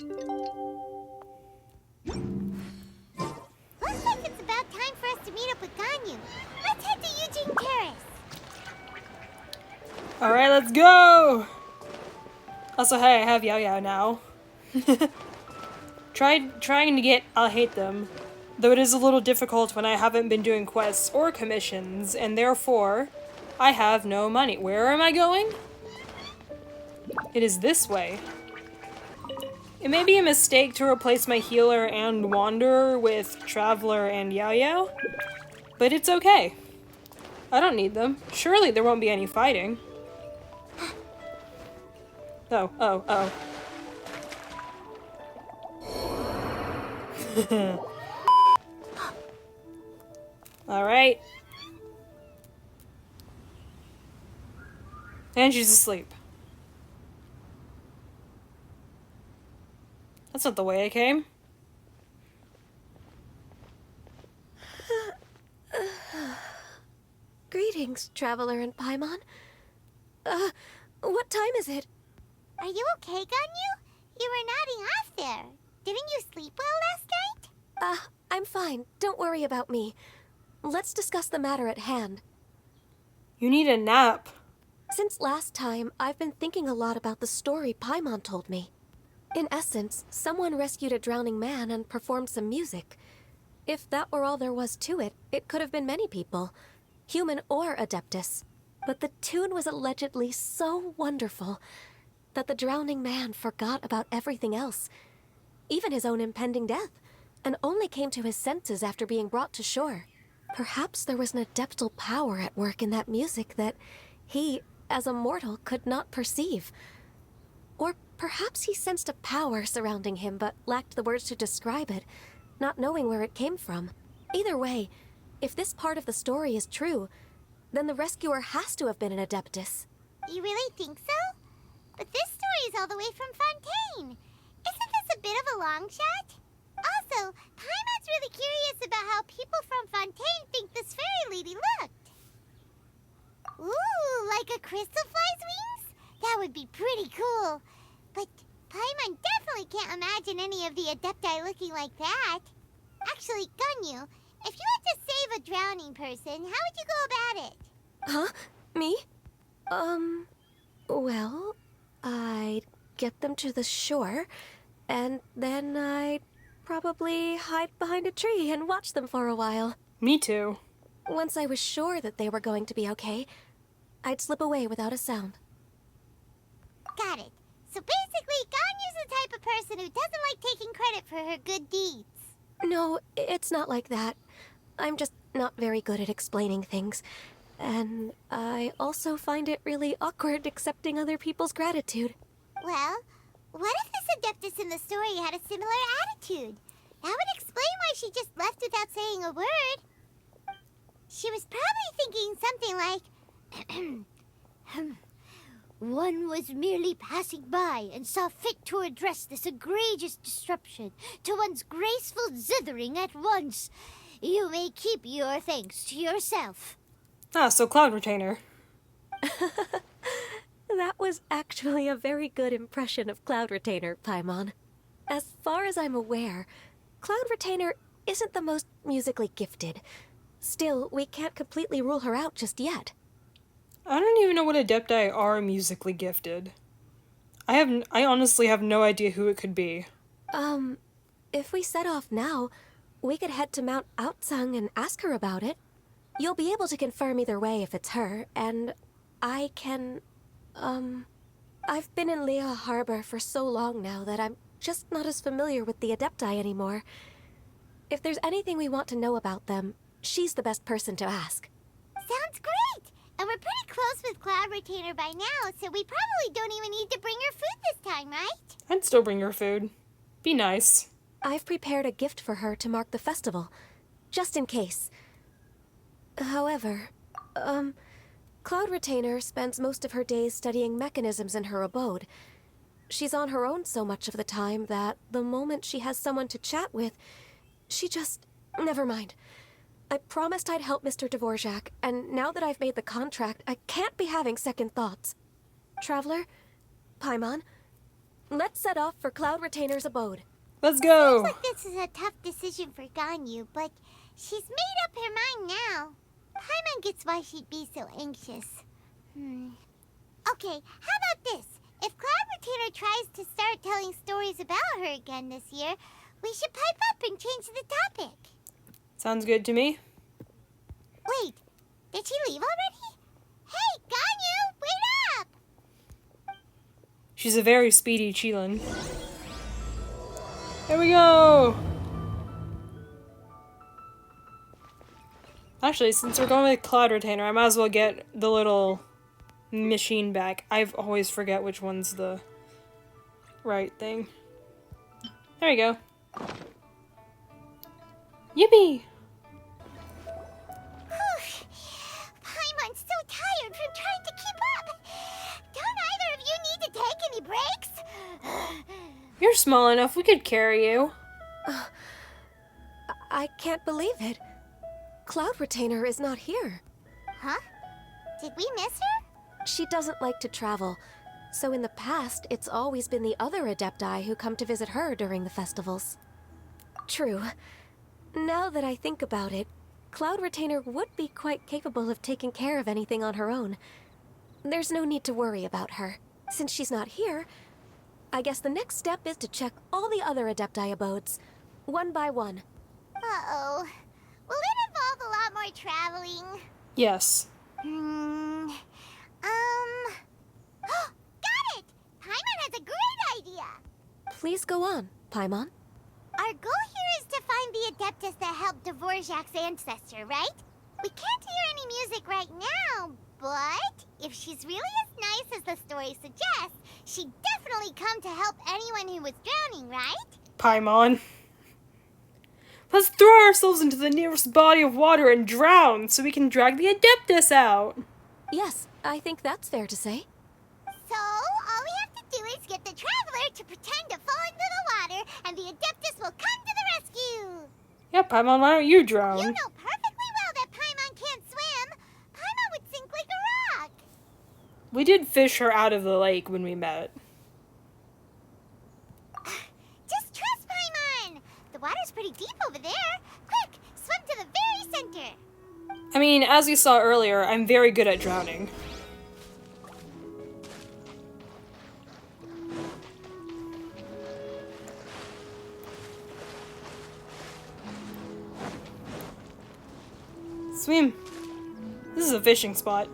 Looks like it's about time for us to meet up with Ganyu. Let's head to Eugene Terrace. Alright, let's go! Also, hey, I have Yao Yao now. Trying to get I'll Hate Them, though it is a little difficult when I haven't been doing quests or commissions, and therefore, I have no money. Where am I going? It is this way. It may be a mistake to replace my healer and wanderer with traveler and Yao Yao, but it's okay. I don't need them. Surely there won't be any fighting. Oh. Alright. And she's asleep. That's not the way I came. Greetings, Traveler and Paimon. What time is it? Are you okay, Ganyu? You were nodding off there. Didn't you sleep well last night? I'm fine. Don't worry about me. Let's discuss the matter at hand. You need a nap. Since last time, I've been thinking a lot about the story Paimon told me. In essence, someone rescued a drowning man and performed some music. If that were all there was to it, it could have been many people, human or Adeptus. But the tune was allegedly so wonderful that the drowning man forgot about everything else, even his own impending death, and only came to his senses after being brought to shore. Perhaps there was an adeptal power at work in that music that he, as a mortal, could not perceive. Or perhaps he sensed a power surrounding him but lacked the words to describe it, not knowing where it came from. Either way, if this part of the story is true, then the rescuer has to have been an Adeptus. You really think so? But this story is all the way from Fontaine. Isn't this a bit of a long shot? Also, Paimon's really curious about how people from Fontaine think this fairy lady looked. Ooh, like a crystal fly's wings? That would be pretty cool. But Paimon definitely can't imagine any of the Adepti looking like that. Actually, Ganyu, if you had to save a drowning person, how would you go about it? Huh? Me? Well, I'd get them to the shore, and then I'd probably hide behind a tree and watch them for a while. Me too. Once I was sure that they were going to be okay, I'd slip away without a sound. Got it. So basically, Ganyu's the type of person who doesn't like taking credit for her good deeds. No, it's not like that. I'm just not very good at explaining things. And I also find it really awkward accepting other people's gratitude. Well, what if this Adeptus in the story had a similar attitude? That would explain why she just left without saying a word. She was probably thinking something like, one was merely passing by and saw fit to address this egregious disruption to one's graceful zithering at once. You may keep your thanks to yourself. Ah, so Cloud Retainer. That was actually a very good impression of Cloud Retainer, Paimon. As far as I'm aware, Cloud Retainer isn't the most musically gifted. Still, we can't completely rule her out just yet. I don't even know what Adepti are musically gifted. I honestly have no idea who it could be. If we set off now, we could head to Mount Outsung and ask her about it. You'll be able to confirm either way if it's her, and I can, I've been in Lea Harbor for so long now that I'm just not as familiar with the Adepti anymore. If there's anything we want to know about them, she's the best person to ask. Sounds great! And we're pretty close with Cloud Retainer by now, so we probably don't even need to bring her food this time, right? I'd still bring her food. Be nice. I've prepared a gift for her to mark the festival, just in case. However, Cloud Retainer spends most of her days studying mechanisms in her abode. She's on her own so much of the time that the moment she has someone to chat with, she just... Never mind. I promised I'd help Mr. Dvorak, and now that I've made the contract, I can't be having second thoughts. Traveler, Paimon, Let's set off for Cloud Retainer's abode. Let's go. Seems like this is a tough decision for Ganyu, but she's made up her mind now. Paimon gets why she'd be so anxious. Okay, how about this? If Cloud Retainer tries to start telling stories about her again this year, we should pipe up and change the topic. Sounds good to me. Wait, did she leave already? Hey, Ganyu, wait up! She's a very speedy Qilin. Here we go! Actually, since we're going with Cloud Retainer, I might as well get the little machine back. I always forget which one's the right thing. There you go. Yippee! Paimon's so tired from trying to keep up. Don't either of you need to take any breaks? You're small enough, we could carry you. I can't believe it. Cloud Retainer is not here. Huh? Did we miss her? She doesn't like to travel, so in the past, it's always been the other Adepti who come to visit her during the festivals. True. Now that I think about it, Cloud Retainer would be quite capable of taking care of anything on her own. There's no need to worry about her. Since she's not here, I guess the next step is to check all the other Adepti abodes, one by one. Uh-oh. Will it involve a lot more traveling? Yes. Got it! Paimon has a great idea! Please go on, Paimon. Our goal here is to find the Adeptus that helped Dvorak's ancestor, right? We can't hear any music right now, but if she's really as nice as the story suggests, she'd definitely come to help anyone who was drowning, right? Paimon. Let's throw ourselves into the nearest body of water and drown so we can drag the Adeptus out. Yes, I think that's fair to say. So, all we have to do is get the Traveler to pretend to fall into the water, and the Adeptus will come to the rescue! Yeah, Paimon, why don't you drown? You know perfectly well that Paimon can't swim! Paimon would sink like a rock! We did fish her out of the lake when we met. Just trust Paimon! The water's pretty deep over there. Quick, swim to the very center! I mean, as you saw earlier, I'm very good at drowning. Swim. This is a fishing spot.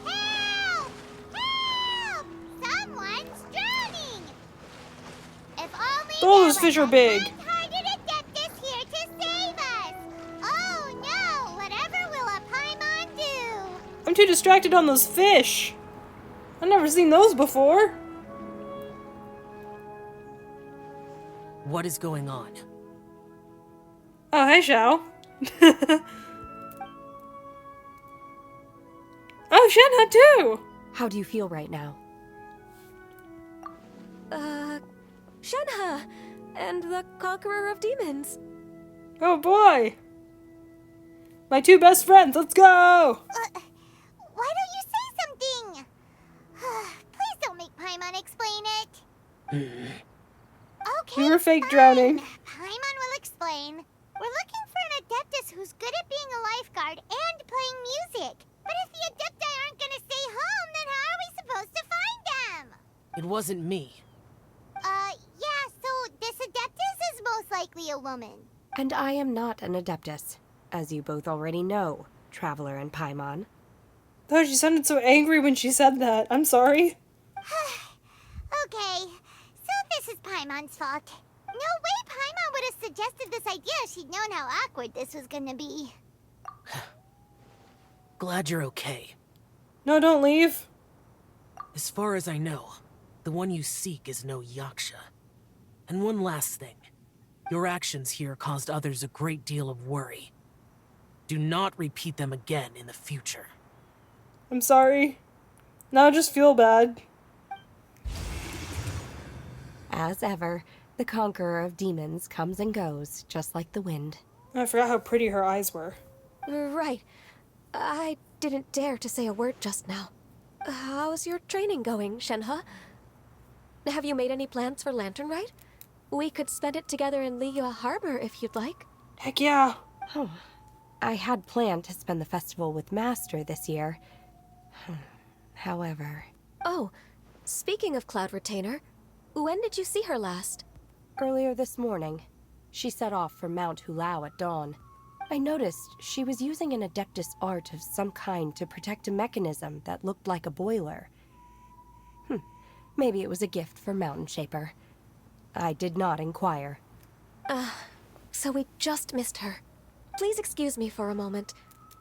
Help! Help! Someone's drowning! If only Oh, there those fish was are a big. kind-hearted Adeptus here to save us! Oh no! Whatever will a Paimon do? I'm too distracted on those fish. I've never seen those before. What is going on? Oh, hey, Xiao. Oh, Shenhe too! How do you feel right now? Shenhe! And the Conqueror of Demons. Oh boy! My two best friends, let's go! Why don't you say something? Please don't make Paimon explain it. Okay, We were fake fine. drowning. Paimon will explain. We're looking for an Adeptus who's good at being a lifeguard and playing music. But if the Adepti aren't gonna stay home, then how are we supposed to find them? It wasn't me. Yeah, so this Adeptus is most likely a woman. And I am not an Adeptus, as you both already know, Traveler and Paimon. Oh, she sounded so angry when she said that. I'm sorry. Okay, so this is Paimon's fault. No way Paimon would have suggested this idea if she'd known how awkward this was gonna be. Glad you're okay. No, don't leave. As far as I know, the one you seek is no Yaksha. And one last thing. Your actions here caused others a great deal of worry. Do not repeat them again in the future. I'm sorry. Now I just feel bad. As ever, the Conqueror of Demons comes and goes, just like the wind. I forgot how pretty her eyes were. Right. I didn't dare to say a word just now. How's your training going, Shenhe? Have you made any plans for Lantern Rite? We could spend it together in Liyue Harbor if you'd like. Heck yeah. Oh, I had planned to spend the festival with Master this year. However, Oh, speaking of Cloud Retainer, when did you see her last? earlier this morning, she set off for Mount Hulao at dawn. I noticed she was using an Adeptus art of some kind to protect a mechanism that looked like a boiler. Maybe it was a gift for Mountain Shaper. I did not inquire. So we just missed her. Please excuse me for a moment.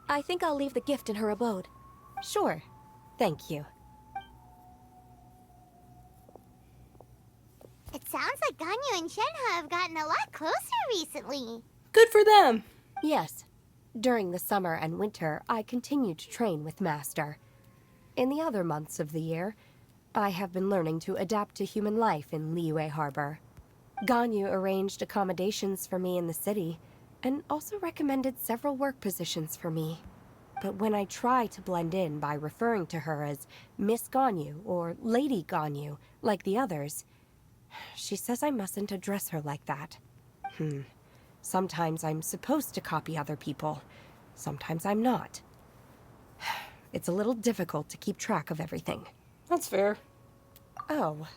I think I'll leave the gift in her abode. Sure. Thank you. It sounds like Ganyu and Shenhe have gotten a lot closer recently. Good for them. Yes. During the summer and winter, I continued to train with Master. In the other months of the year, I have been learning to adapt to human life in Liyue Harbor. Ganyu arranged accommodations for me in the city, and also recommended several work positions for me. But when I try to blend in by referring to her as Miss Ganyu or Lady Ganyu, like the others, she says I mustn't address her like that. Sometimes I'm supposed to copy other people. Sometimes I'm not. It's a little difficult to keep track of everything. That's fair. Oh,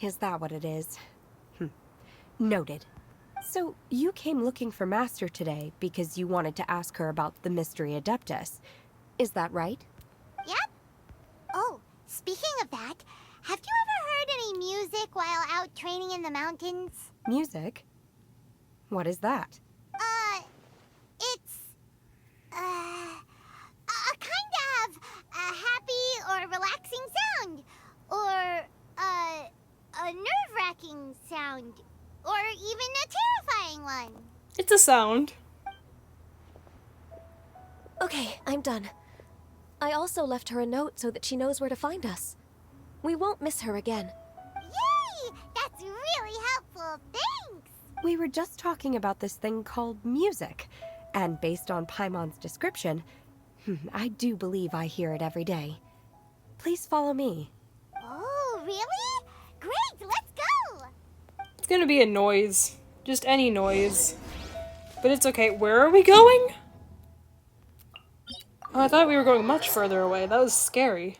is that what it is? Noted. So, you came looking for Master today because you wanted to ask her about the Mystery Adeptus. Is that right? Yep. Oh, speaking of that, have you ever heard any music while out training in the mountains? Music? What is that? It's, a kind of a happy or relaxing sound. Or, a nerve-wracking sound. Or even a terrifying one. It's a sound. Okay, I'm done. I also left her a note so that she knows where to find us. We won't miss her again. Yay! That's really helpful. Thanks! We were just talking about this thing called music, and based on Paimon's description, I do believe I hear it every day. Please follow me. Oh, really? Great, let's go! It's gonna be a noise. Just any noise. But it's okay. Where are we going? Oh, I thought we were going much further away. That was scary.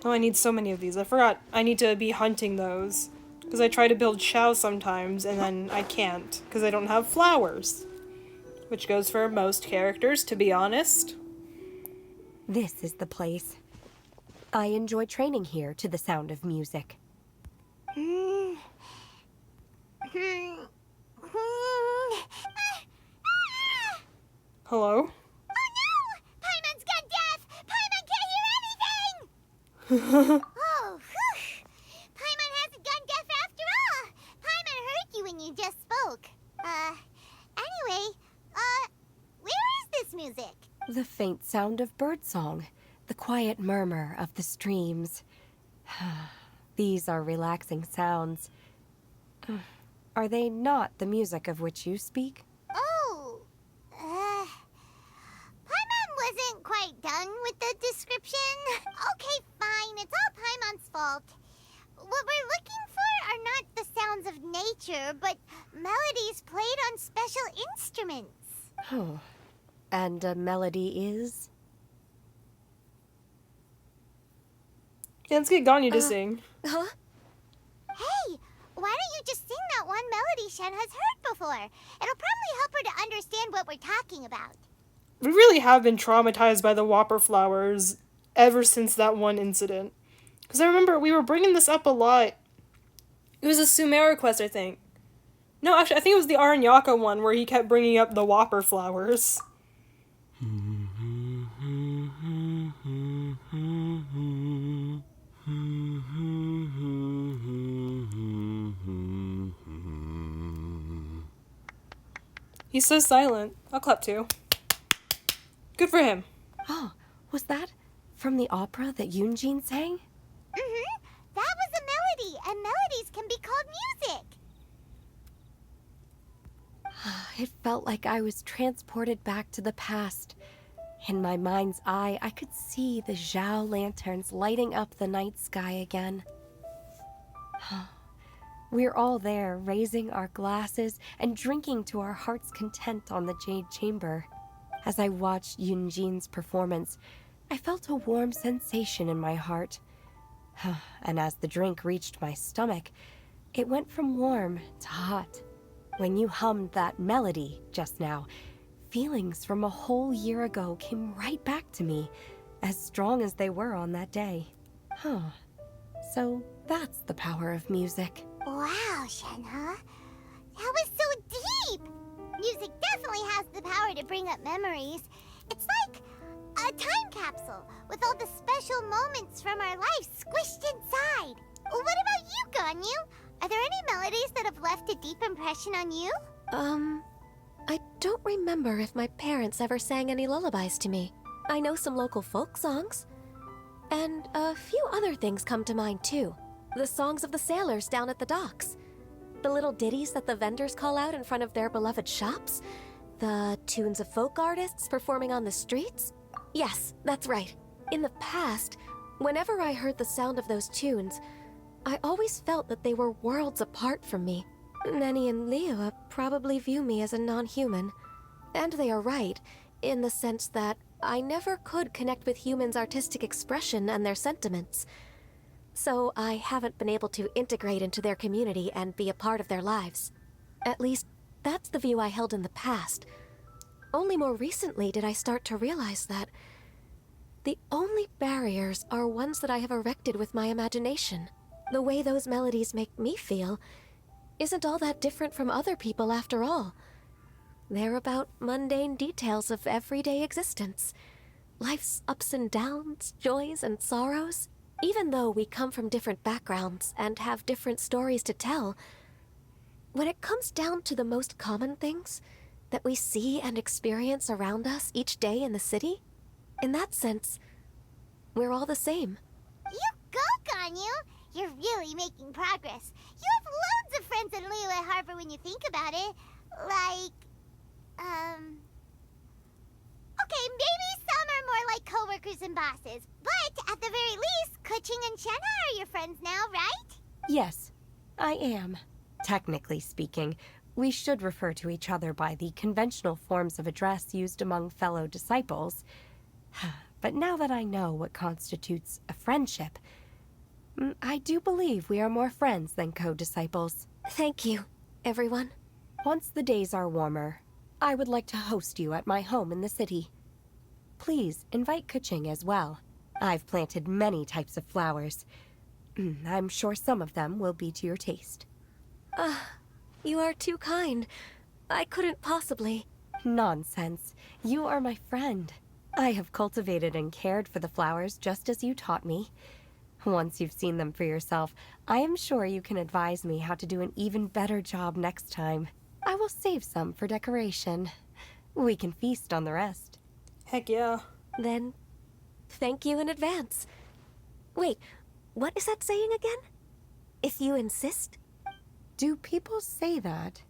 Oh, I need so many of these. I forgot I need to be hunting those. Because I try to build Xiao sometimes, and then I can't. Because I don't have flowers. Which goes for most characters, to be honest. This is the place. I enjoy training here to the sound of music. Hello? Oh no! Paimon's got death! Paimon can't hear anything! Oh, whew! Paimon hasn't gone deaf after all! Paimon heard you when you just spoke. Anyway, where is this music? The faint sound of birdsong, the quiet murmur of the streams. These are relaxing sounds. Are they not the music of which you speak? Oh, Paimon wasn't quite done with the description. Okay, fine, it's all Paimon's fault. What we're looking for are not the sounds of nature, but melodies played on special instruments. Oh. And a melody is? Yeah, let's get Ganyu to sing. Huh? Hey, why don't you just sing that one melody Shen has heard before? It'll probably help her to understand what we're talking about. We really have been traumatized by the Whopper flowers ever since that one incident. Because I remember we were bringing this up a lot. It was a Sumeru quest, I think. No, actually, I think it was the Aranyaka one where he kept bringing up the Whopper flowers. He's so silent. I'll clap too. Good for him. Oh, was that from the opera that Yunjin sang? Mm-hmm. That was a melody, and melodies can be called music. It felt like I was transported back to the past. In my mind's eye, I could see the Zhao lanterns lighting up the night sky again. We're all there, raising our glasses and drinking to our heart's content on the Jade Chamber. As I watched Yunjin's performance, I felt a warm sensation in my heart. And as the drink reached my stomach, it went from warm to hot. When you hummed that melody just now, feelings from a whole year ago came right back to me, as strong as they were on that day. So that's the power of music. Wow, Shenhe. That was so deep! Music definitely has the power to bring up memories. It's like a time capsule with all the special moments from our lives squished inside. What about you, Ganyu? Are there any melodies that have left a deep impression on you? I don't remember if my parents ever sang any lullabies to me. I know some local folk songs. And a few other things come to mind, too. The songs of the sailors down at the docks. The little ditties that the vendors call out in front of their beloved shops. The tunes of folk artists performing on the streets. Yes, that's right. In the past, whenever I heard the sound of those tunes, I always felt that they were worlds apart from me. Nenny and Liyue probably view me as a non-human. And they are right, in the sense that I never could connect with humans' artistic expression and their sentiments. So I haven't been able to integrate into their community and be a part of their lives. At least, that's the view I held in the past. Only more recently did I start to realize that the only barriers are ones that I have erected with my imagination. The way those melodies make me feel isn't all that different from other people after all. They're about mundane details of everyday existence. Life's ups and downs, joys and sorrows. Even though we come from different backgrounds and have different stories to tell, when it comes down to the most common things that we see and experience around us each day in the city, in that sense, we're all the same. You go, Ganyu! You're really making progress. You have loads of friends in Liyue Harbor when you think about it. Like, okay, maybe some are more like coworkers and bosses, but at the very least, Guizhong and Shenhe are your friends now, right? Yes, I am. Technically speaking, we should refer to each other by the conventional forms of address used among fellow disciples. But now that I know what constitutes a friendship, I do believe we are more friends than co-disciples. Thank you, everyone. Once the days are warmer, I would like to host you at my home in the city. Please invite Guizhong as well. I've planted many types of flowers. I'm sure some of them will be to your taste. You are too kind. I couldn't possibly. Nonsense. You are my friend. I have cultivated and cared for the flowers just as you taught me. Once you've seen them for yourself, I am sure you can advise me how to do an even better job next time. I will save some for decoration. We can feast on the rest. Heck yeah. Then, thank you in advance. Wait, what is that saying again? If you insist? Do people say that?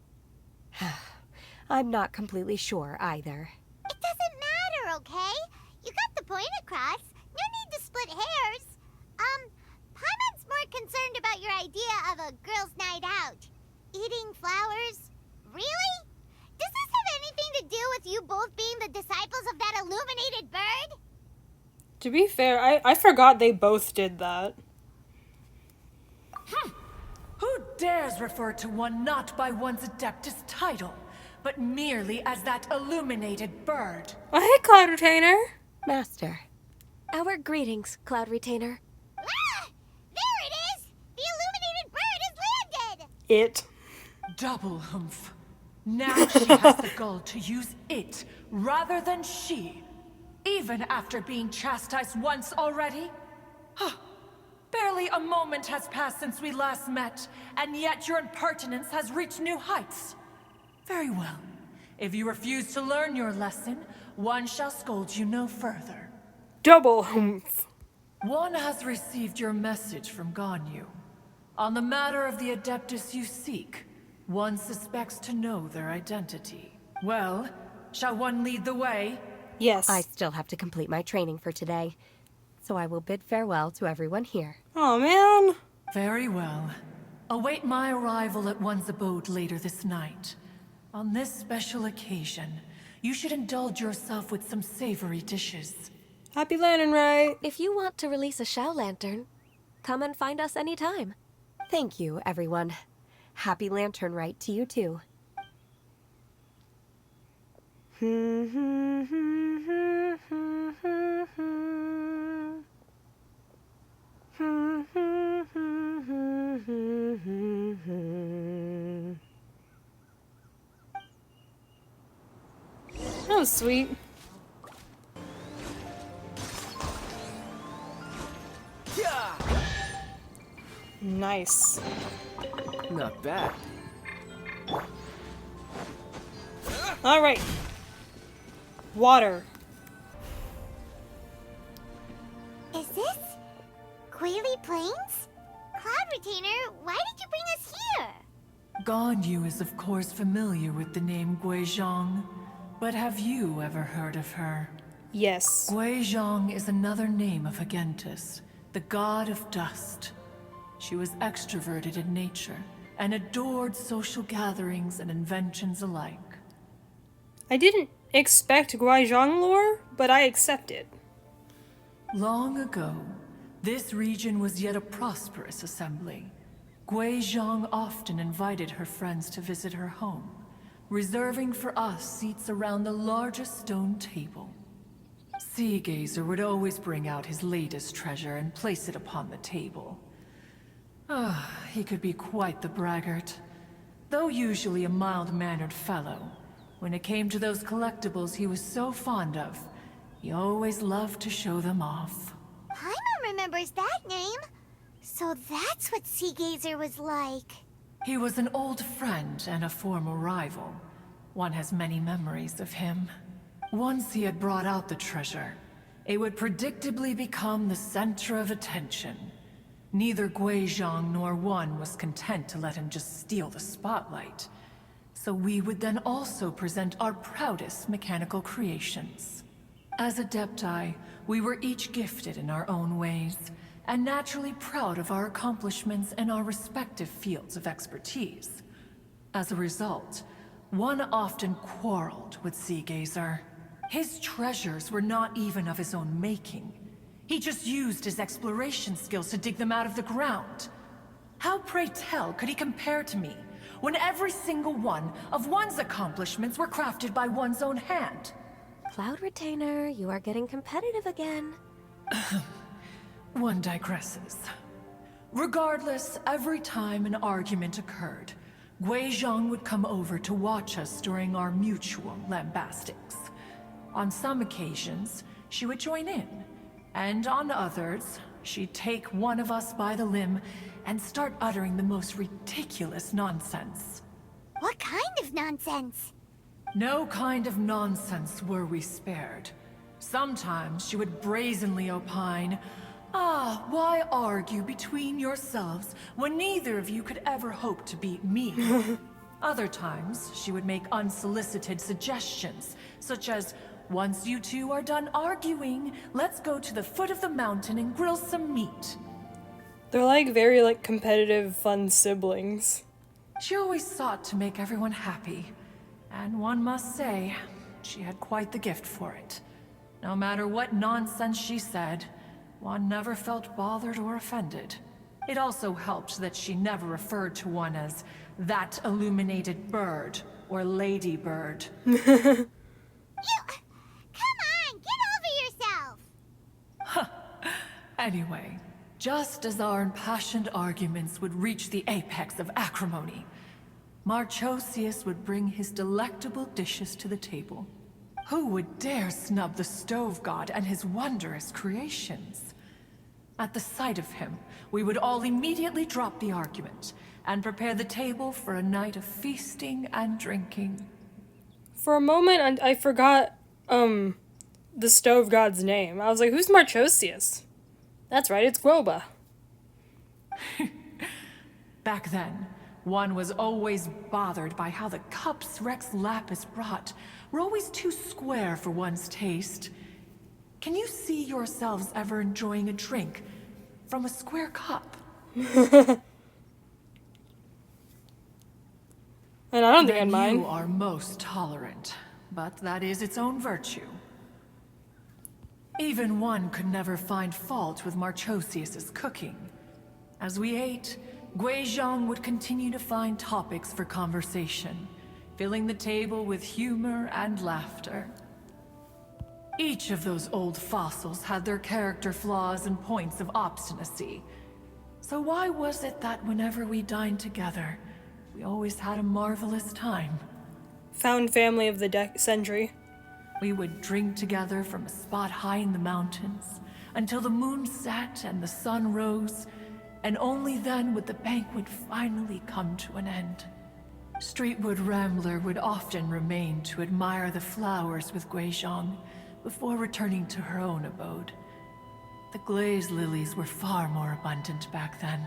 I'm not completely sure either. It doesn't matter, okay? You got the point across. No need to split hairs. Paimon's more concerned about your idea of a girls' night out. Eating flowers? Really? Does this have anything to do with you both being the disciples of that illuminated bird? To be fair, I forgot they both did that. Who dares refer to one not by one's Adeptus title, but merely as that illuminated bird? Oh, hey, Cloud Retainer. Master. Our greetings, Cloud Retainer. Ah! There it is! The illuminated bird has landed! It. Double humph. Now she has the gall to use it rather than she, even after being chastised once already? Barely a moment has passed since we last met, and yet your impertinence has reached new heights. Very well. If you refuse to learn your lesson, one shall scold you no further. Double humph. One has received your message from Ganyu. On the matter of the Adeptus you seek, one suspects to know their identity. Well, shall one lead the way? Yes. I still have to complete my training for today, so I will bid farewell to everyone here. Oh man. Very well. Await my arrival at one's abode later this night. On this special occasion, you should indulge yourself with some savory dishes. Happy Lantern Rite. If you want to release a Shao Lantern, come and find us anytime. Thank you, everyone. Happy Lantern Rite to you too. That was sweet. Nice. Not bad. All right. Water. Is this Quaily Plains? Cloud Retainer, why did you bring us here? Ganyu is of course familiar with the name Guizhong, but have you ever heard of her? Yes. Guizhong is another name of Agentis, the god of dust. She was extroverted in nature and adored social gatherings and inventions alike. I didn't expect Guizhong lore, but I accept it. Long ago, this region was yet a prosperous assembly. Guizhong often invited her friends to visit her home, reserving for us seats around the largest stone table. Sea Gazer would always bring out his latest treasure and place it upon the table. He could be quite the braggart. Though usually a mild-mannered fellow, when it came to those collectibles he was so fond of, he always loved to show them off. Paimon remembers that name. So that's what Sea Gazer was like. He was an old friend and a former rival. One has many memories of him. Once he had brought out the treasure, it would predictably become the center of attention. Neither Guizhong nor one was content to let him just steal the spotlight. So we would then also present our proudest mechanical creations. As Adepti, we were each gifted in our own ways, and naturally proud of our accomplishments in our respective fields of expertise. As a result, one often quarreled with Sea Gazer. His treasures were not even of his own making. He just used his exploration skills to dig them out of the ground. How, pray tell, could he compare to me, when every single one of one's accomplishments were crafted by one's own hand? Cloud Retainer, you are getting competitive again. One digresses. Regardless, every time an argument occurred, Guizhong would come over to watch us during our mutual lambastics. On some occasions, she would join in, and on others, she'd take one of us by the limb and start uttering the most ridiculous nonsense. What kind of nonsense? No kind of nonsense were we spared. Sometimes she would brazenly opine, why argue between yourselves when neither of you could ever hope to beat me? Other times, she would make unsolicited suggestions, such as, once you two are done arguing, let's go to the foot of the mountain and grill some meat. They're like very like competitive, fun siblings. She always sought to make everyone happy, and one must say, she had quite the gift for it. No matter what nonsense she said, one never felt bothered or offended. It also helped that she never referred to one as that illuminated bird or lady bird. You... Come on, get over yourself! Anyway, just as our impassioned arguments would reach the apex of acrimony, Marchosius would bring his delectable dishes to the table. Who would dare snub the stove god and his wondrous creations? At the sight of him, we would all immediately drop the argument and prepare the table for a night of feasting and drinking. For a moment, I forgot, the stove god's name. I was like, who's Marchosius? That's right, it's Groba. Back then, One was always bothered by how the cups Rex Lapis brought were always too square for one's taste. Can you see yourselves ever enjoying a drink from a square cup? And I don't think I'd Then mind. you are most tolerant, but that is its own virtue. Even one could never find fault with Marchosius's cooking. As we ate, Guizhong would continue to find topics for conversation, filling the table with humor and laughter. Each of those old fossils had their character flaws and points of obstinacy. So why was it that whenever we dined together, we always had a marvelous time? Found family of the century. We would drink together from a spot high in the mountains until the moon set and the sun rose, and only then would the banquet finally come to an end. Streetwood Rambler would often remain to admire the flowers with Guizhong before returning to her own abode. The glaze lilies were far more abundant back then.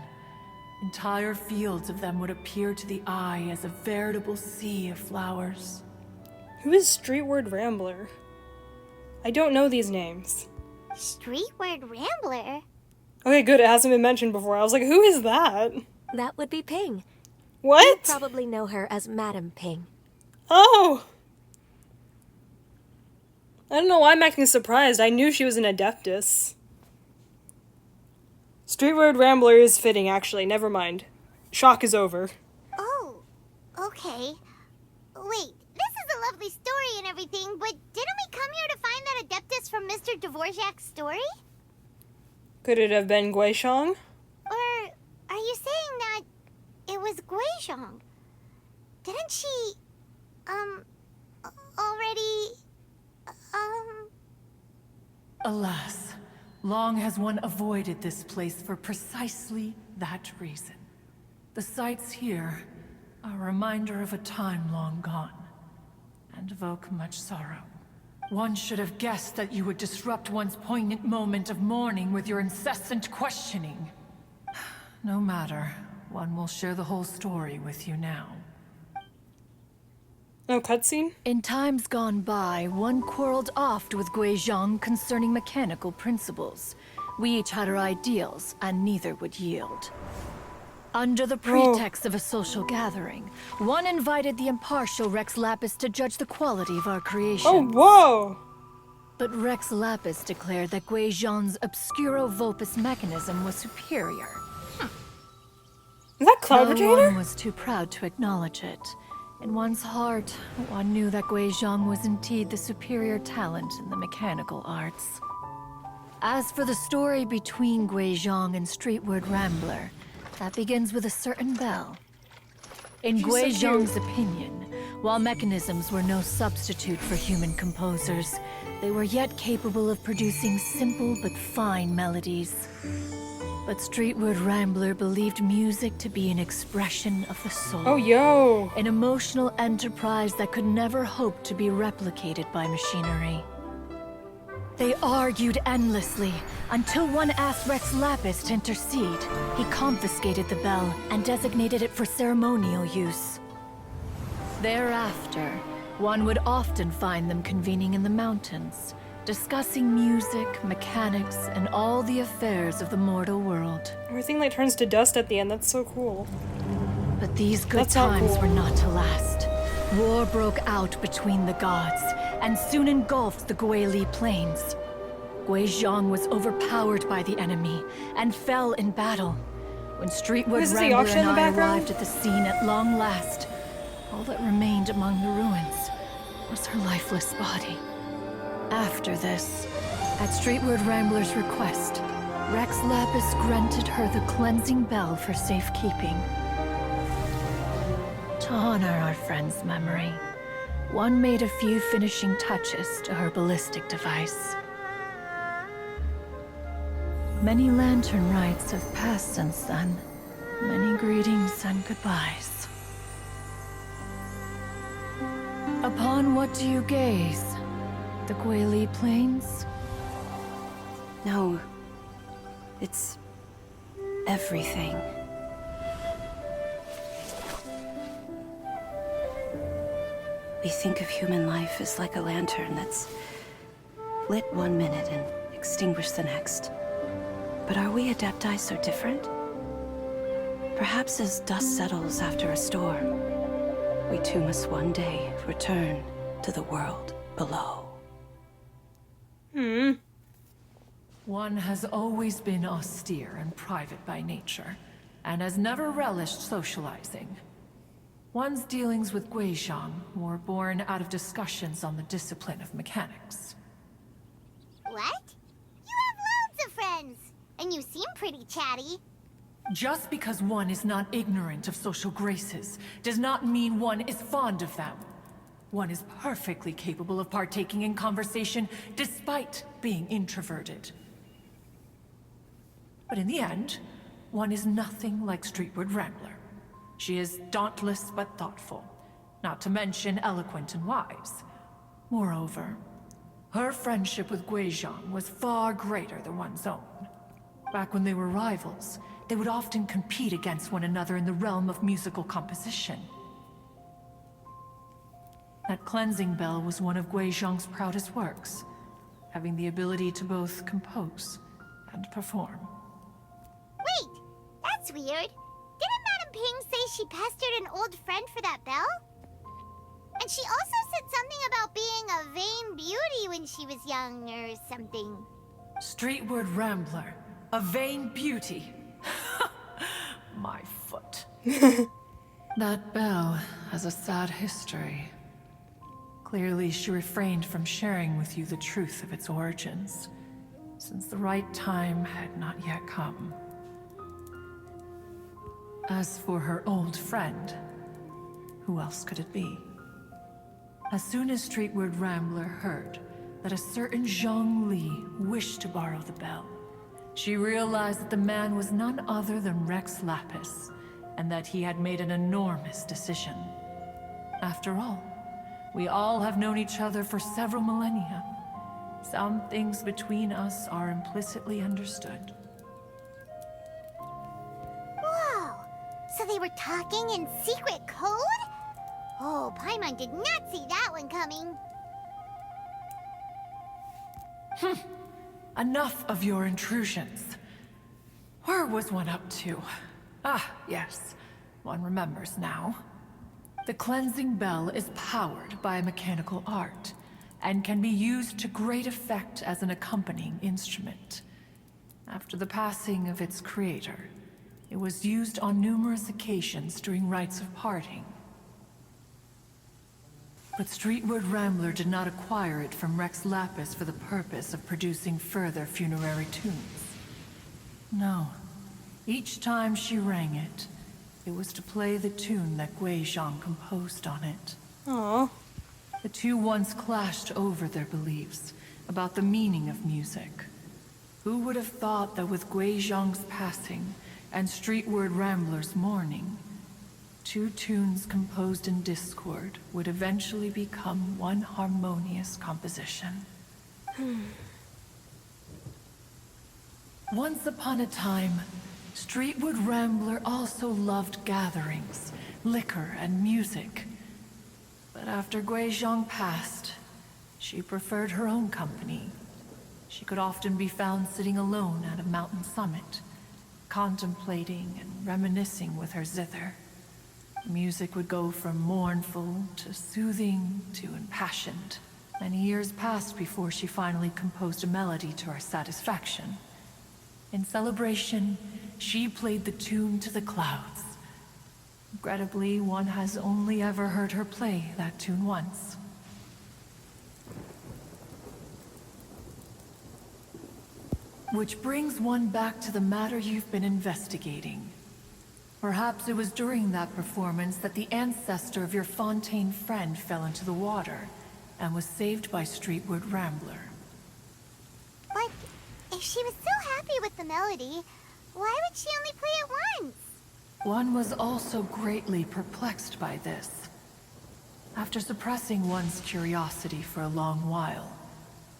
Entire fields of them would appear to the eye as a veritable sea of flowers. Who is Streetward Rambler? I don't know these names. Streetward Rambler? Okay, good. It hasn't been mentioned before. I was like, who is that? That would be Ping. You What? probably know her as Madam Ping. Oh! I don't know why I'm acting surprised. I knew she was an Adeptus. Streetward Rambler is fitting, actually. Never mind. Shock is over. Oh, okay. Wait, this is a lovely story and everything, but didn't we come here to find that Adeptus from Mr. Dvorak's story? Could it have been Guizhong? Or are you saying that it was Guizhong? Didn't she, already, Alas, long has one avoided this place for precisely that reason. The sights here are a reminder of a time long gone, and evoke much sorrow. One should have guessed that you would disrupt one's poignant moment of mourning with your incessant questioning. No matter, one will share the whole story with you now. No cutscene? In times gone by, one quarreled oft with Guizhong concerning mechanical principles. We each had our ideals, and neither would yield. Under the pretext of a social gathering, one invited the impartial Rex Lapis to judge the quality of our creation. Oh, whoa! But Rex Lapis declared that Guizhong's obscuro vulpus mechanism was superior. Is that Cloud Though Retainer? one was too proud to acknowledge it. In one's heart, one knew that Guizhong was indeed the superior talent in the mechanical arts. As for the story between Guizhong and Streetward Rambler, that begins with a certain bell. In She's so Guizhong's cute. opinion, while mechanisms were no substitute for human composers, they were yet capable of producing simple but fine melodies. But Streetward Rambler believed music to be an expression of the soul. Oh, yo! An emotional enterprise that could never hope to be replicated by machinery. They argued endlessly, until one asked Rex Lapis to intercede. He confiscated the bell and designated it for ceremonial use. Thereafter, one would often find them convening in the mountains, discussing music, mechanics, and all the affairs of the mortal world. Everything like turns to dust at the end. That's so cool. But these good That's not times cool. were not to last. War broke out between the gods, and soon engulfed the Guili plains. Guizhong was overpowered by the enemy, and fell in battle. When Streetwood Is this the Rambler auction in and the I background? arrived at the scene at long last, all that remained among the ruins was her lifeless body. After this, at Streetward Rambler's request, Rex Lapis granted her the cleansing bell for safekeeping. To honor our friend's memory, one made a few finishing touches to her ballistic device. Many lantern rites have passed since then. Many greetings and goodbyes. Upon what do you gaze? The Guili Plains? No. It's everything. We think of human life as like a lantern that's lit one minute and extinguished the next. But are we Adepti so different? Perhaps as dust settles after a storm, we too must one day return to the world below. One has always been austere and private by nature, and has never relished socializing. One's dealings with Guizhong were born out of discussions on the discipline of mechanics. What? You have loads of friends, and you seem pretty chatty. Just because one is not ignorant of social graces does not mean one is fond of them. One is perfectly capable of partaking in conversation despite being introverted. But in the end, one is nothing like Streetward Rambler. She is dauntless but thoughtful, not to mention eloquent and wise. Moreover, her friendship with Guizhong was far greater than one's own. Back when they were rivals, they would often compete against one another in the realm of musical composition. That cleansing bell was one of Guizhong's proudest works, having the ability to both compose and perform. Wait, that's weird. Didn't Madame Ping say she pestered an old friend for that bell? And she also said something about being a vain beauty when she was young or something. Streetward Rambler, a vain beauty. My foot. That bell has a sad history. Clearly, she refrained from sharing with you the truth of its origins, since the right time had not yet come. As for her old friend, who else could it be? As soon as Streetward Rambler heard that a certain Zhang Li wished to borrow the bell, she realized that the man was none other than Rex Lapis, and that he had made an enormous decision. After all, we all have known each other for several millennia. Some things between us are implicitly understood. Whoa! So they were talking in secret code? Oh, Paimon did not see that one coming. Enough of your intrusions. Where was one up to? Ah, yes. One remembers now. The cleansing bell is powered by a mechanical art, and can be used to great effect as an accompanying instrument. After the passing of its creator, it was used on numerous occasions during rites of parting. But Streetward Rambler did not acquire it from Rex Lapis for the purpose of producing further funerary tunes. No. Each time she rang it, it was to play the tune that Guizhong composed on it. Aww. The two once clashed over their beliefs about the meaning of music. Who would have thought that with Guizhong's passing and Streetward Rambler's mourning, two tunes composed in discord would eventually become one harmonious composition? Once upon a time, Streetward Rambler also loved gatherings, liquor, and music. But after Guizhong passed, she preferred her own company. She could often be found sitting alone at a mountain summit, contemplating and reminiscing with her zither. Music would go from mournful to soothing to impassioned. Many years passed before she finally composed a melody to her satisfaction. In celebration, she played the tune to the clouds. Regrettably, one has only ever heard her play that tune once. Which brings one back to the matter you've been investigating. Perhaps it was during that performance that the ancestor of your Fontaine friend fell into the water and was saved by Streetward Rambler. But if she was so happy with the melody, why would she only play it once? One was also greatly perplexed by this. After suppressing one's curiosity for a long while,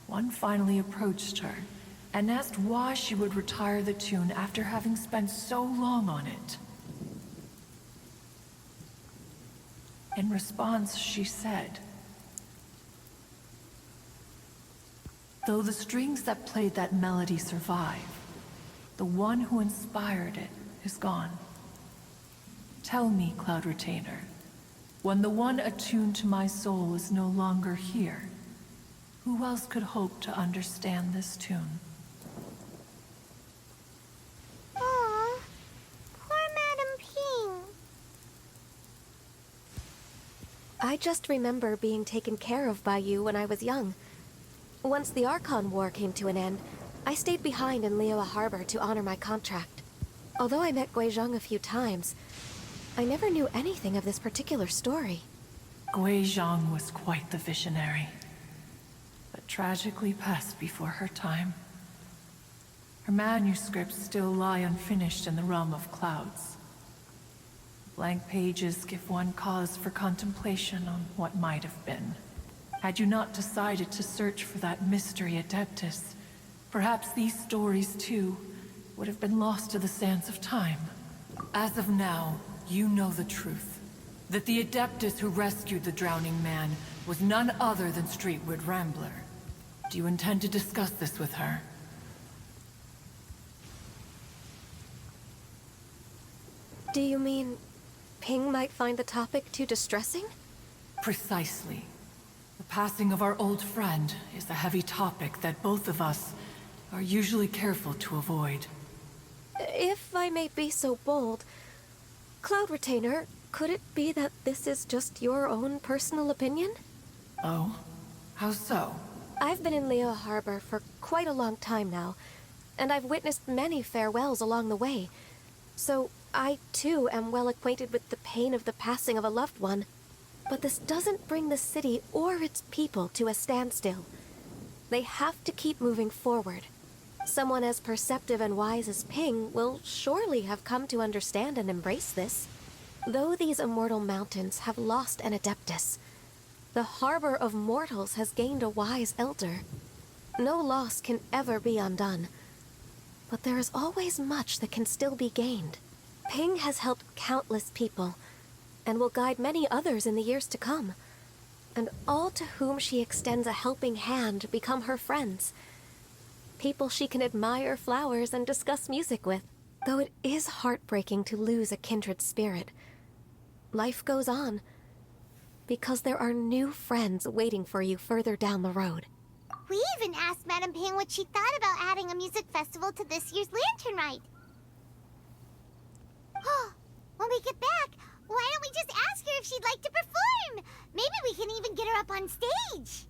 one finally approached her and asked why she would retire the tune after having spent so long on it. In response, she said, Though the strings that played that melody survive, the one who inspired it is gone. Tell me, Cloud Retainer, when the one attuned to my soul is no longer here, who else could hope to understand this tune? Aw, poor Madam Ping. I just remember being taken care of by you when I was young. Once the Archon War came to an end, I stayed behind in Liyue Harbor to honor my contract. Although I met Guizhong a few times, I never knew anything of this particular story. Guizhong was quite the visionary, but tragically passed before her time. Her manuscripts still lie unfinished in the realm of clouds. Blank pages give one cause for contemplation on what might have been. Had you not decided to search for that mystery Adeptus, perhaps these stories too would have been lost to the sands of time. As of now, you know the truth. That the Adeptus who rescued the drowning man was none other than Streetwood Rambler. Do you intend to discuss this with her? Do you mean Ping might find the topic too distressing? Precisely. The passing of our old friend is a heavy topic that both of us are usually careful to avoid. If I may be so bold, Cloud Retainer, could it be that this is just your own personal opinion? Oh? How so? I've been in Liyue Harbor for quite a long time now, and I've witnessed many farewells along the way. So I, too, am well acquainted with the pain of the passing of a loved one. But this doesn't bring the city or its people to a standstill. They have to keep moving forward. Someone as perceptive and wise as Ping will surely have come to understand and embrace this. Though these immortal mountains have lost an Adeptus, the harbor of mortals has gained a wise elder. No loss can ever be undone, but there is always much that can still be gained. Ping has helped countless people, and will guide many others in the years to come. And all to whom she extends a helping hand become her friends. People she can admire flowers and discuss music with. Though it is heartbreaking to lose a kindred spirit, life goes on, because there are new friends waiting for you further down the road. We even asked Madam Ping what she thought about adding a music festival to this year's Lantern Rite. When we get back, why don't we just ask her if she'd like to perform? Maybe we can even get her up on stage.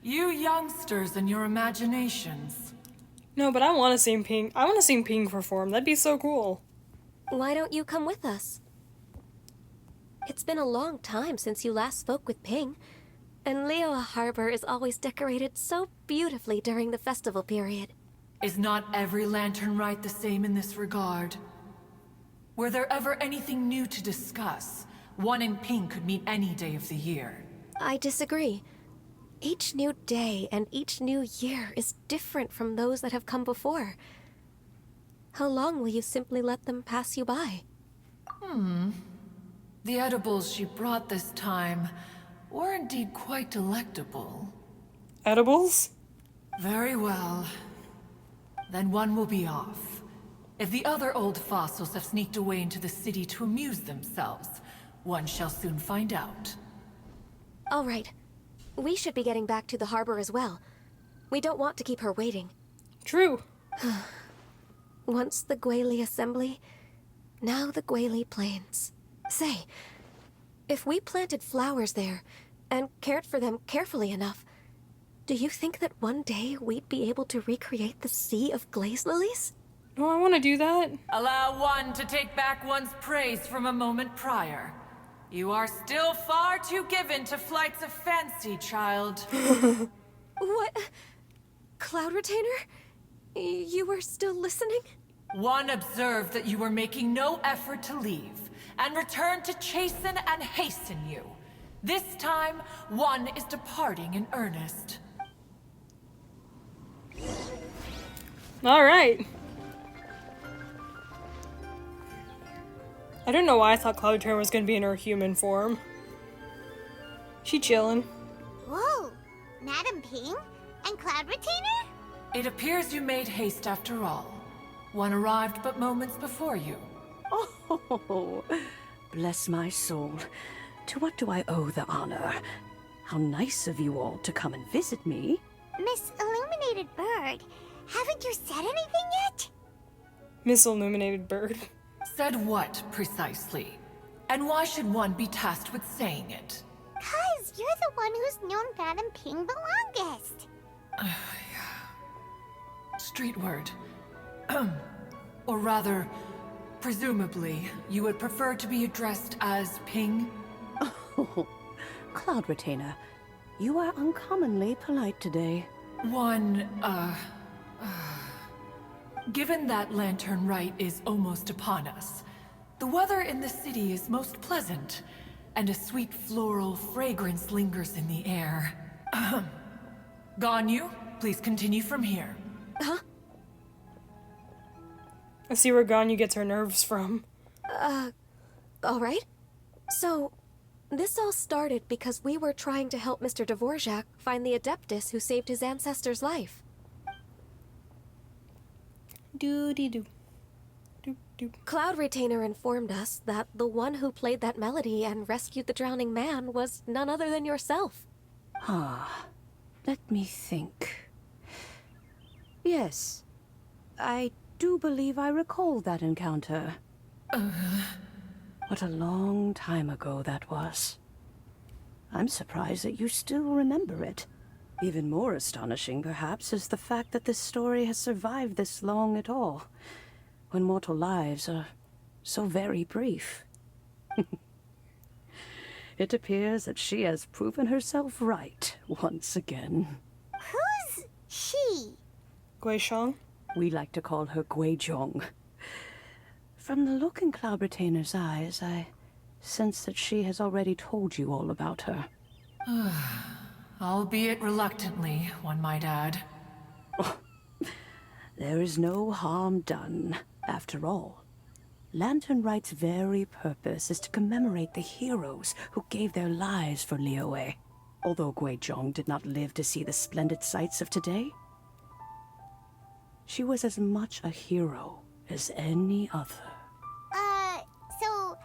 You youngsters and your imaginations. No, but I want to sing Ping. I want to sing Ping perform. That'd be so cool. Why don't you come with us? It's been a long time since you last spoke with Ping, and Liyue Harbor is always decorated so beautifully during the festival period. Is not every Lantern Rite the same in this regard? Were there ever anything new to discuss? One in Ping could meet any day of the year. I disagree. Each new day and each new year is different from those that have come before. How long will you simply let them pass you by? The edibles she brought this time were indeed quite delectable. Edibles? Very well. Then one will be off. If the other old fossils have sneaked away into the city to amuse themselves, one shall soon find out. All right. We should be getting back to the harbor as well. We don't want to keep her waiting. True. Once the Guili Assembly, now the Guili Plains. Say, if we planted flowers there and cared for them carefully enough, do you think that one day we'd be able to recreate the Sea of Glaze Lilies? Oh, I want to do that. Allow one to take back one's praise from a moment prior. You are still far too given to flights of fancy, child. What? Cloud Retainer? You were still listening? One observed that you were making no effort to leave, and returned to chasten and hasten you. This time, one is departing in earnest. All right. I don't know why I thought Cloud Trainer was gonna be in her human form. She chillin'. Whoa, Madam Ping and Cloud Retainer? It appears you made haste after all. One arrived but moments before you. Oh, bless my soul. To what do I owe the honor? How nice of you all to come and visit me. Miss Illuminated Bird, haven't you said anything yet? Miss Illuminated Bird. Said what, precisely? And why should one be tasked with saying it? 'Cause you're the one who's known Madam Ping the longest. Street word. Or rather, presumably, you would prefer to be addressed as Ping? Oh, Cloud Retainer, you are uncommonly polite today. Given that Lantern Rite is almost upon us, the weather in the city is most pleasant, and a sweet floral fragrance lingers in the air. Ganyu, please continue from here. Huh? I see where Ganyu gets her nerves from. Alright. So, this all started because we were trying to help Mr. Dvorak find the Adeptus who saved his ancestor's life. Doo-dee-doo. Doop-doop. Cloud Retainer informed us that the one who played that melody and rescued the drowning man was none other than yourself. Let me think. Yes, I do believe I recall that encounter. What a long time ago that was. I'm surprised that you still remember it. Even more astonishing, perhaps, is the fact that this story has survived this long at all, when mortal lives are so very brief. It appears that she has proven herself right once again. Who's she? Guizhong? We like to call her Guizhong. From the look in Cloud Retainer's eyes, I sense that she has already told you all about her. Albeit reluctantly, one might add. There is no harm done. After all, Lantern Rite's very purpose is to commemorate the heroes who gave their lives for Liyue. Although Guizhong did not live to see the splendid sights of today, she was as much a hero as any other. So,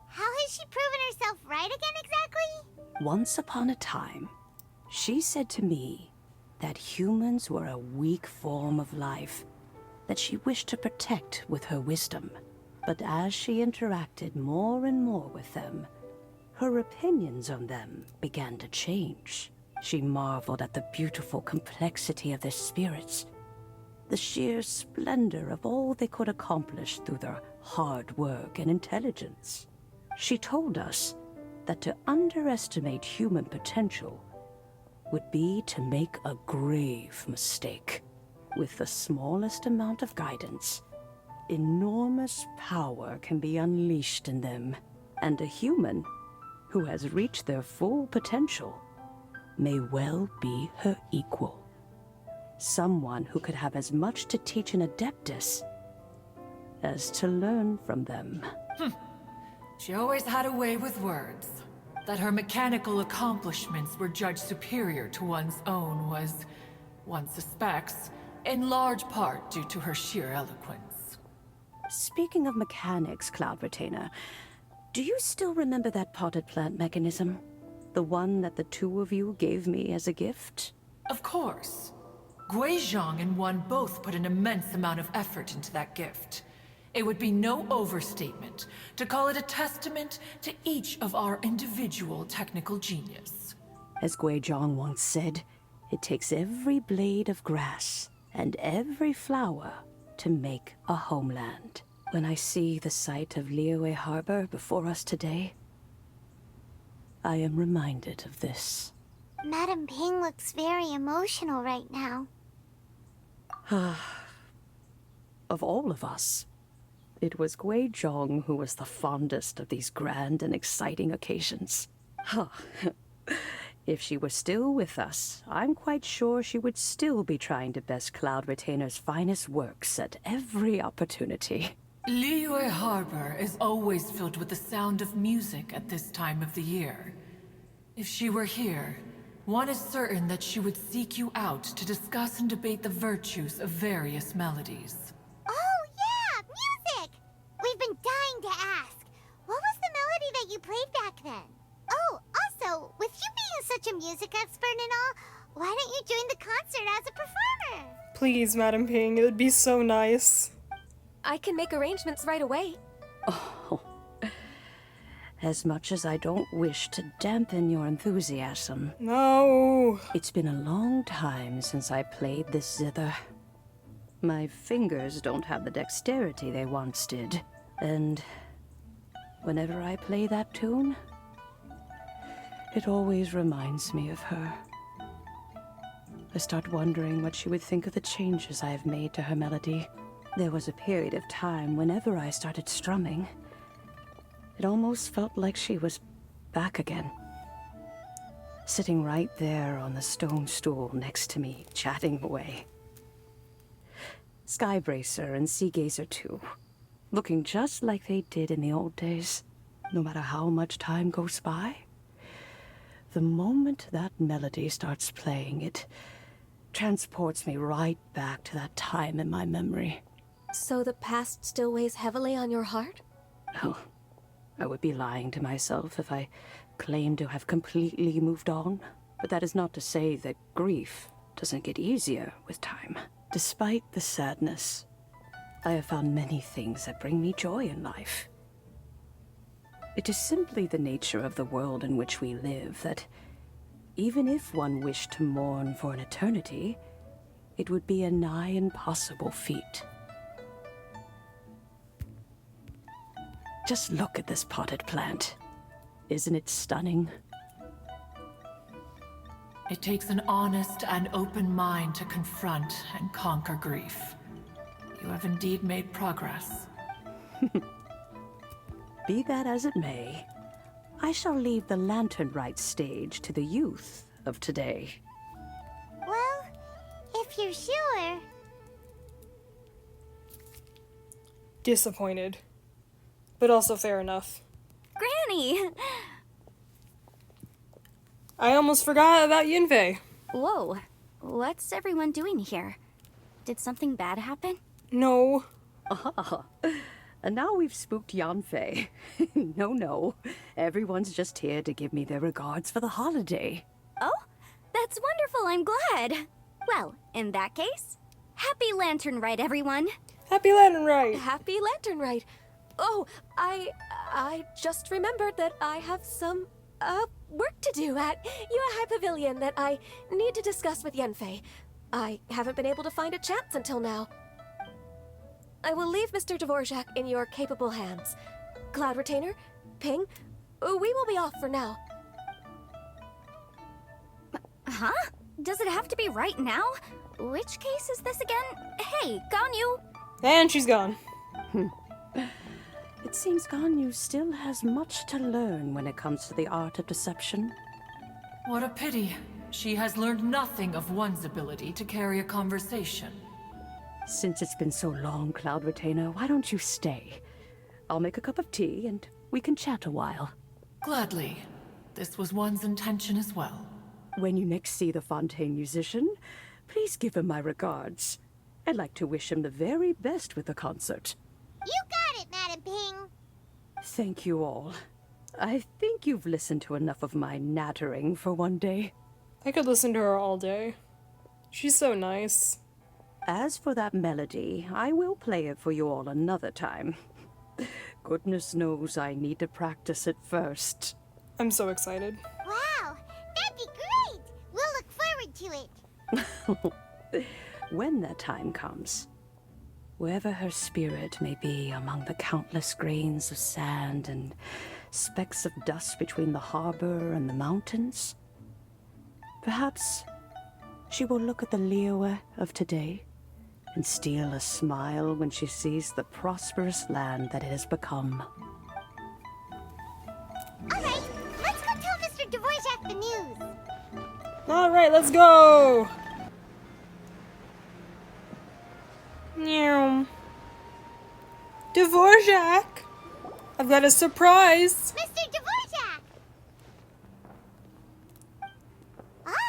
how has she proven herself right again exactly? Once upon a time, she said to me that humans were a weak form of life that she wished to protect with her wisdom. But as she interacted more and more with them, her opinions on them began to change. She marveled at the beautiful complexity of their spirits, the sheer splendor of all they could accomplish through their hard work and intelligence. She told us that to underestimate human potential would be to make a grave mistake. With the smallest amount of guidance, enormous power can be unleashed in them, and a human who has reached their full potential may well be her equal. Someone who could have as much to teach an Adeptus as to learn from them. She always had a way with words. That her mechanical accomplishments were judged superior to one's own was, one suspects, in large part due to her sheer eloquence. Speaking of mechanics, Cloud Retainer, do you still remember that potted plant mechanism? The one that the two of you gave me as a gift? Of course. Guizhong and one both put an immense amount of effort into that gift. It would be no overstatement to call it a testament to each of our individual technical genius. As Guizhong once said, it takes every blade of grass and every flower to make a homeland. When I see the sight of Liyue Harbor before us today, I am reminded of this. Madam Ping looks very emotional right now. Of all of us, it was Guizhong who was the fondest of these grand and exciting occasions. If she were still with us, I'm quite sure she would still be trying to best Cloud Retainer's finest works at every opportunity. Liyue Harbor is always filled with the sound of music at this time of the year. If she were here, one is certain that she would seek you out to discuss and debate the virtues of various melodies. Oh, yeah! Music! We've been dying to ask. What was the melody that you played back then? Oh, also, with you being such a music expert and all, why don't you join the concert as a performer? Please, Madam Ping, it would be so nice. I can make arrangements right away. Oh, as much as I don't wish to dampen your enthusiasm, No. it's been a long time since I played this zither. My fingers don't have the dexterity they once did, and whenever I play that tune, it always reminds me of her. I start wondering what she would think of the changes I have made to her melody. There was a period of time whenever I started strumming, it almost felt like she was back again. Sitting right there on the stone stool next to me, chatting away. Skybracer and Seagazer too, looking just like they did in the old days. No matter how much time goes by, the moment that melody starts playing, it transports me right back to that time in my memory. So the past still weighs heavily on your heart? Oh, I would be lying to myself if I claimed to have completely moved on. But that is not to say that grief doesn't get easier with time. Despite the sadness, I have found many things that bring me joy in life. It is simply the nature of the world in which we live that even if one wished to mourn for an eternity, it would be a nigh impossible feat. Just look at this potted plant. Isn't it stunning? It takes an honest and open mind to confront and conquer grief. You have indeed made progress. Be that as it may, I shall leave the Lantern Rite stage to the youth of today. Well, if you're sure. Disappointed. But also fair enough. Granny! I almost forgot about Yunfei. Whoa, what's everyone doing here? Did something bad happen? No. Ah, and now we've spooked Yanfei. No. Everyone's just here to give me their regards for the holiday. Oh, that's wonderful, I'm glad. Well, in that case, happy Lantern Rite, everyone. Happy Lantern Rite. Happy Lantern Rite. Oh, I just remembered that I have some, work to do at Yuehai Pavilion that I need to discuss with Yanfei. I haven't been able to find a chance until now. I will leave Mr. Dvorak in your capable hands. Cloud Retainer, Ping, we will be off for now. Huh? Does it have to be right now? Which case is this again? Hey, Ganyu! And she's gone. It seems Ganyu still has much to learn when it comes to the art of deception. What a pity. She has learned nothing of one's ability to carry a conversation. Since it's been so long, Cloud Retainer, why don't you stay? I'll make a cup of tea and we can chat a while. Gladly. This was one's intention as well. When you next see the Fontaine musician, please give him my regards. I'd like to wish him the very best with the concert. You got it, Madam Ping. Thank you all. I think you've listened to enough of my nattering for one day. I could listen to her all day. She's so nice. As for that melody, I will play it for you all another time. Goodness knows I need to practice it first. I'm so excited. Wow, that'd be great. We'll look forward to it. When that time comes, wherever her spirit may be among the countless grains of sand and specks of dust between the harbor and the mountains, perhaps she will look at the Liyue of today and steal a smile when she sees the prosperous land that it has become. All right, let's go tell Mr. Dvorak the news. Alright, let's go! Meow. Dvorak! I've got a surprise! Mr. Dvorak! Ah,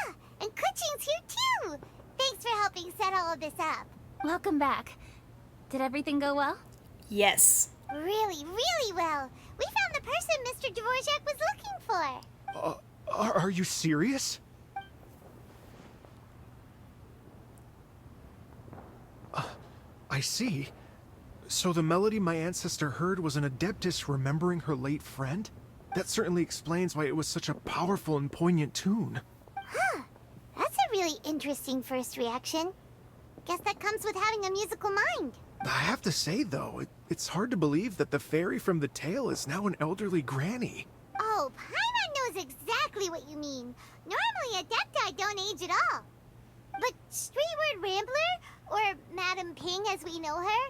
all of this up. Welcome back. Did everything go well? Yes. Really, really well. We found the person Mr. Dvorak was looking for. Are you serious? I see. So the melody my ancestor heard was an adeptus remembering her late friend? That certainly explains why it was such a powerful and poignant tune. Huh. That's a really interesting first reaction. Guess that comes with having a musical mind. I have to say, though, it's hard to believe that the fairy from the tale is now an elderly granny. Oh, Paimon knows exactly what you mean. Normally, Adepti don't age at all. But Streetward Rambler, or Madame Ping as we know her,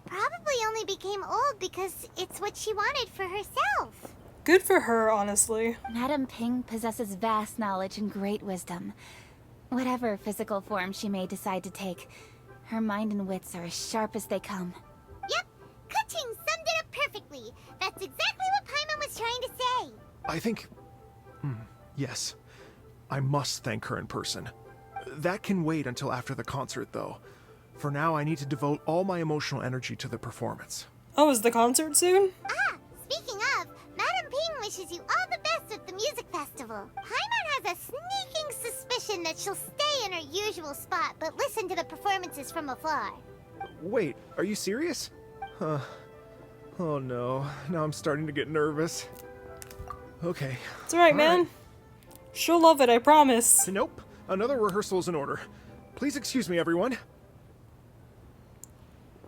probably only became old because it's what she wanted for herself. Good for her, honestly. Madame Ping possesses vast knowledge and great wisdom. Whatever physical form she may decide to take, her mind and wits are as sharp as they come. Yep, Kuching summed it up perfectly. That's exactly what Paimon was trying to say. I think... yes. I must thank her in person. That can wait until after the concert, though. For now, I need to devote all my emotional energy to the performance. Oh, is the concert soon? Ah, speaking of, Madame Ping wishes you all the best with the music festival. Paimon has a sneaking suspicion that she'll stay in her usual spot, but listen to the performances from afar. Wait, are you serious? Huh. Oh no, now I'm starting to get nervous. Okay. It's alright, man. She'll love it, I promise. Nope, another rehearsal is in order. Please excuse me, everyone.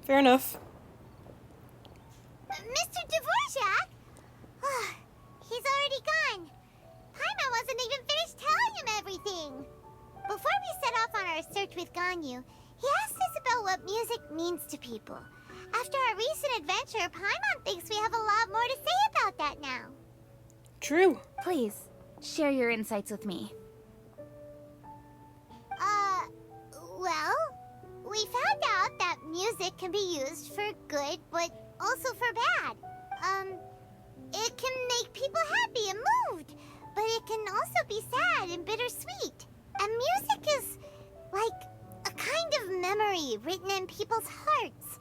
Fair enough. Mr. Dvorak? He's already gone. Paimon wasn't even finished telling him everything. Before we set off on our search with Ganyu, he asked us about what music means to people. After our recent adventure, Paimon thinks we have a lot more to say about that now. True. Please, share your insights with me. Well, we found out that music can be used for good, but also for bad. It can make people happy and moved, but it can also be sad and bittersweet. And music is like a kind of memory written in people's hearts.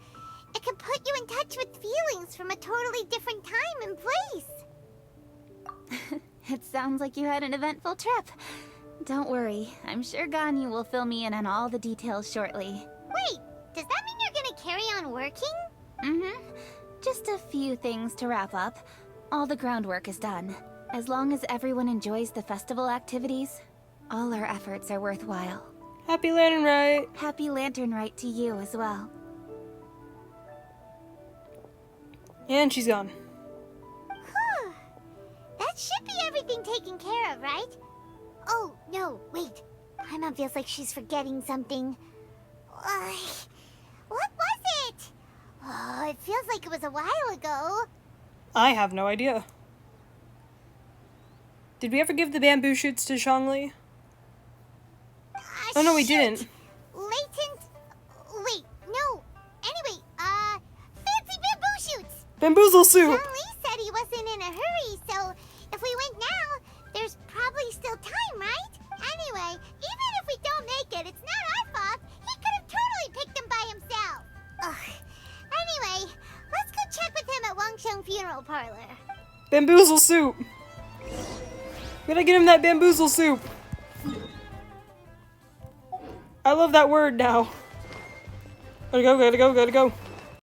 It can put you in touch with feelings from a totally different time and place. It sounds like you had an eventful trip. Don't worry, I'm sure Ganyu will fill me in on all the details shortly. Wait, does that mean you're gonna carry on working? Mm-hmm. Just a few things to wrap up. All the groundwork is done. As long as everyone enjoys the festival activities, all our efforts are worthwhile. Happy Lantern Rite. Happy Lantern Rite to you as well. And she's gone. Whew. That should be everything taken care of, right? Oh, no, wait. Paimon feels like she's forgetting something. What was it? Oh, it feels like it was a while ago. I have no idea. Did we ever give the bamboo shoots to Zhongli? Oh no, we didn't. Latent... Wait, no. Anyway, fancy bamboo shoots! Bamboozle soup! Zhongli said he wasn't in a hurry, so if we went now, there's probably still time, right? Anyway, even if we don't make it, it's not our fault. He could have totally picked them by himself. Ugh. Anyway, let's go check with him at Wangsheng Funeral Parlor. Bamboozle soup! Gotta get him that bamboozle soup! I love that word now. Gotta go, gotta go, gotta go.